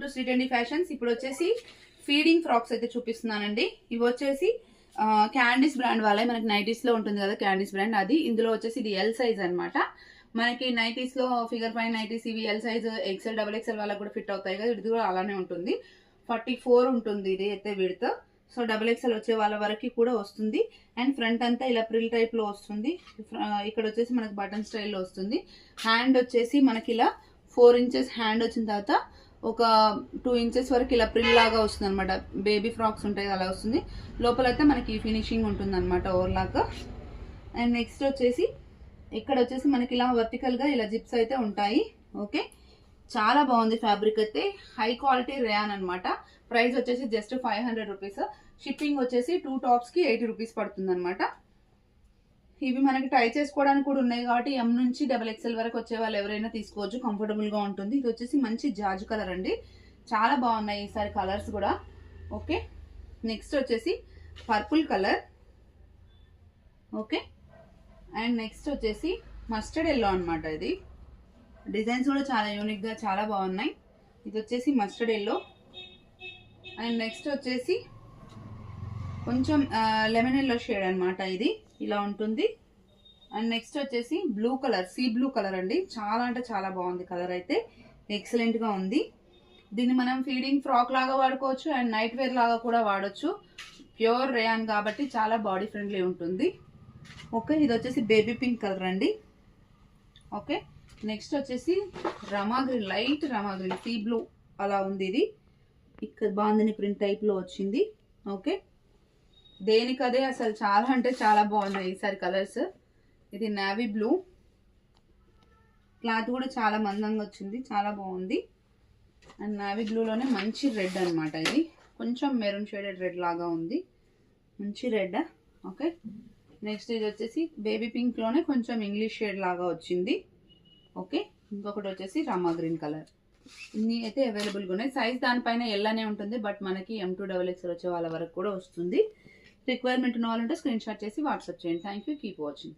To Shri trendy fashions. ఇప్పుడు వచ్చేసి feeding frocks అయితే చూపిస్తున్నానండి. ఇవి వచ్చేసి క్యాండీస్ బ్రాండ్ వాళ్ళే, మనకి నైటీస్ లో ఉంటుంది కదా క్యాండీస్ బ్రాండ్, అది. ఇందులో వచ్చేసి ఇది ఎల్ సైజ్ అనమాట. మనకి నైటీస్ లో ఫిగర్ 5 నైటీస్ ఇవి L size, XL double XL వాళ్ళకి కూడా ఫిట్ అవుతాయి కదా. ఇది కూడా అలానే ఉంటుంది. 44 ఉంటుంది ఇది అయితే విడ్త్. సో డబుల్ ఎక్సెల్ వచ్చే వాళ్ళ వరకు కూడా వస్తుంది. అండ్ ఫ్రంట్ అంతా ఇలా ప్రిల్ టైప్ లో వస్తుంది. ఇక్కడ వచ్చేసి మనకి బటన్ స్టైల్లో వస్తుంది. హ్యాండ్ వచ్చేసి మనకి ఇలా 4 ఇంచెస్ హ్యాండ్ వచ్చిన తర్వాత ఒక 2 ఇంచెస్ వరకు ఇలా ప్రిల్ లాగా వస్తుంది అనమాట. బేబీ ఫ్రాక్స్ ఉంటాయి అలా వస్తుంది. లోపలైతే మనకి ఫినిషింగ్ ఉంటుంది అనమాట ఓవర్లాక్. అండ్ నెక్స్ట్ వచ్చేసి ఇక్కడ వచ్చేసి మనకి ఇలా వర్టికల్ గా ఇలా జిప్స్ అయితే ఉంటాయి. ఓకే, చాలా బాగుంది ఫ్యాబ్రిక్ అయితే. హై క్వాలిటీ రేయాన్ అనమాట. ప్రైస్ వచ్చేసి జస్ట్ 500 రూపీస్. షిప్పింగ్ వచ్చేసి 2 టాప్స్ కి 80 రూపీస్ పడుతుంది అనమాట. ఇవి మనకి టై చేసుకోవడానికి కూడా ఉన్నాయి కాబట్టి ఎం నుంచి డబుల్ ఎక్స్ఎల్ వరకు వచ్చే వాళ్ళు ఎవరైనా తీసుకోవచ్చు, కంఫర్టబుల్ గా ఉంటుంది. ఇది వచ్చేసి మంచి జాజు కలర్ అండి, చాలా బాగున్నాయి ఈసారి కలర్స్ కూడా. ఓకే, నెక్స్ట్ వచ్చేసి purple colour. Okay, and next వచ్చేసి మస్టర్డ్ ఎల్లో అనమాట. ఇది డిజైన్స్ కూడా చాలా యూనిక్ గా చాలా బాగున్నాయి. ఇది వచ్చేసి మస్టర్డ్ ఎల్లో. అండ్ నెక్స్ట్ వచ్చేసి కొంచెం లెమన్ ఎల్లో షేడ్ అనమాట. ఇది ఇలా ఉంటుంది. అండ్ నెక్స్ట్ వచ్చేసి blue colour, sea blue colour అండి. చాలా అంటే చాలా బాగుంది కలర్ అయితే, ఎక్సలెంట్ గా ఉంది. దీన్ని మనం ఫీడింగ్ ఫ్రాక్ లాగా వాడుకోవచ్చు అండ్ నైట్ వేర్ లాగా కూడా వాడచ్చు. ప్యూర్ రేయాన్ కాబట్టి చాలా బాడీ ఫ్రెండ్లీ ఉంటుంది. ఓకే, ఇది వచ్చేసి బేబీ పింక్ కలర్ అండి. ఓకే, నెక్స్ట్ వచ్చేసి రమా గ్రీన్, లైట్ రమా గ్రీన్, సీ బ్లూ అలా ఉంది. ఇది ఇక్కడ బాందిని ప్రింట్ టైప్ లో వచ్చింది. ఓకే, దేనికదే అసలు చాలా అంటే చాలా బాగున్నాయి ఈసారి కలర్స్. ఇది నావీ బ్లూ, క్లాత్ కూడా చాలా మందంగా వచ్చింది, చాలా బాగుంది. అండ్ నావీ బ్లూలోనే మంచి రెడ్ అనమాట. ఇది కొంచెం మెరూన్ షేడెడ్ రెడ్ లాగా ఉంది, మంచి రెడ్. ఓకే, నెక్స్ట్ ఇది వచ్చేసి బేబీ పింక్ లోనే కొంచెం ఇంగ్లీష్ షేడ్ లాగా వచ్చింది. ఓకే, ఇంకొకటి వచ్చేసి రామా గ్రీన్ కలర్. ఇన్ని అయితే అవైలబుల్గా ఉన్నాయి. సైజ్ దానిపైన ఎల్లానే ఉంటుంది, బట్ మనకి M2XXL వచ్చే వాళ్ళ వరకు కూడా వస్తుంది. రిక్వైర్మెంట్ ఉన్న వాళ్ళంటే స్క్రీన్ షాట్ చేసి వాట్సాప్ చేయండి. Thank you, keep watching.